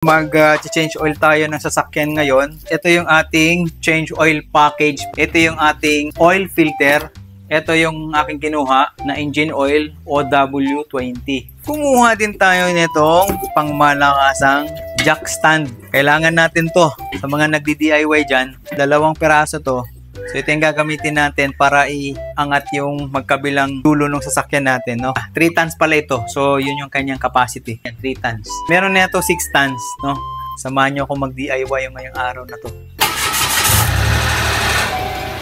Mag-change oil tayo ng sasakyan ngayon. Ito yung ating change oil package. Ito yung ating oil filter. Ito yung aking kinuha na engine oil OW20. Kumuha din tayo nitong pangmalakasang jack stand. Kailangan natin to sa mga nagdi-DIY dyan. 2 piraso to. So ito yung gagamitin natin para iangat yung magkabilang dulo ng sasakyan natin, no? 3 tons pala ito. So yun yung kanyang capacity. 3 tons. Meron na ito 6 tons, no? Samahan nyo kung mag-DIY yung ngayong araw na to.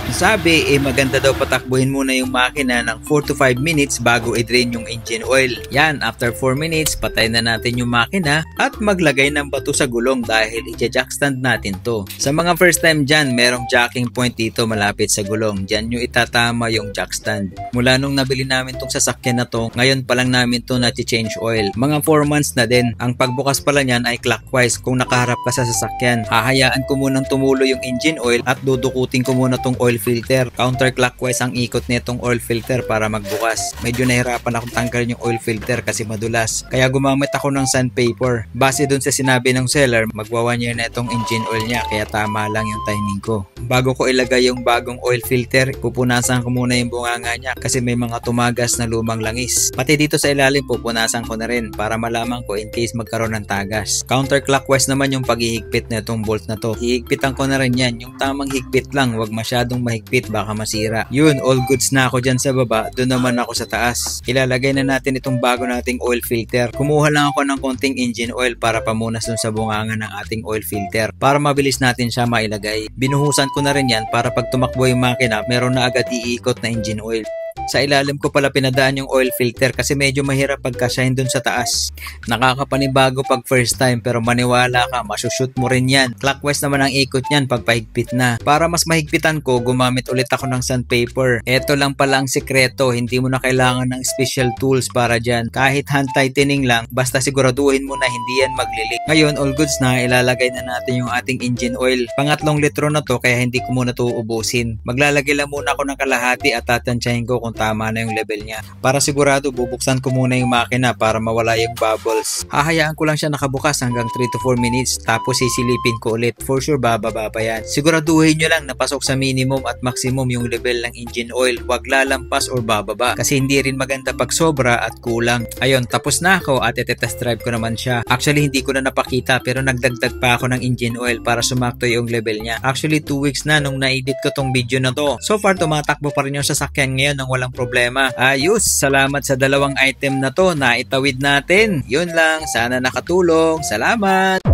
Sabi, maganda daw patakbuhin muna yung makina ng 4 to 5 minutes bago i-drain yung engine oil. Yan, after 4 minutes, patay na natin yung makina at maglagay ng bato sa gulong dahil i-jack stand natin to. Sa mga first time dyan, merong jacking point dito malapit sa gulong. Dyan nyo itatama yung jack stand. Mula nung nabili namin tong sasakyan na to, ngayon pa lang namin to na-change oil. Mga 4 months na din. Ang pagbukas pala nyan ay clockwise kung nakaharap ka sa sasakyan. Hahayaan ko munang tumulo yung engine oil at dudukutin ko muna tong oil filter. Counterclockwise ang ikot nitong oil filter para magbukas. Medyo nahirapan akong tanggalin yung oil filter kasi madulas. Kaya gumamit ako ng sandpaper. Base dun sa sinabi ng seller, magwa 1 year na itong engine oil niya kaya tama lang yung timing ko. Bago ko ilagay yung bagong oil filter, pupunasan ko muna yung bunganga niya kasi may mga tumagas na lumang langis. Pati dito sa ilalim pupunasan ko na rin para malaman ko in case magkaroon ng tagas. Counterclockwise naman yung paghihigpit na itong bolt na to. Hihigpitan ko na rin yan. Yung tamang higpit lang, wag masyadong mahigpit baka masira. Yun, all goods na ako dyan sa baba. Doon naman ako sa taas. Ilalagay na natin itong bago nating oil filter. Kumuha lang ako ng konting engine oil para pamunas dun sa bunganga ng ating oil filter. Para mabilis natin siya mailagay. Binuhusan ko na rin yan para pag tumakbo yung makina, meron na agad iikot na engine oil. Sa ilalim ko pala pinadaan yung oil filter kasi medyo mahirap pagkasyahin dun sa taas. Nakakapanibago pag first time pero maniwala ka, masushoot mo rin yan. Clockwise naman ang ikot niyan pag pahigpit na. Para mas mahigpitan ko, gumamit ulit ako ng sandpaper. Ito lang pala ang sikreto, hindi mo na kailangan ng special tools para dyan. Kahit hand tightening lang, basta siguraduhin mo na hindi yan maglilik. Ngayon, all goods na, ilalagay na natin yung ating engine oil. Pangatlong litro na to kaya hindi ko muna to ubusin. Maglalagay lang muna ako ng kalahati at tatansyahin ko kung tama na yung level niya. Para sigurado, bubuksan ko muna yung makina para mawala yung bubbles. Hahayaan ko lang siya nakabukas hanggang 3 to 4 minutes tapos sisilipin ko ulit. For sure, bababa pa yan. Siguraduhin nyo lang na pasok sa minimum at maximum yung level ng engine oil. Huwag lalampas or bababa kasi hindi rin maganda pag sobra at kulang. Ayun, tapos na ako at itetest drive ko naman siya. Actually, hindi ko na napakita pero nagdagdag pa ako ng engine oil para sumakto yung level niya. Actually, 2 weeks na nung na-edit ko tong video na to. So far, tumatakbo pa rin yung sasakyan ngayon ng walang problema. Ayos, salamat sa 2 item na to na itawid natin. Yun lang, sana nakatulong. Salamat!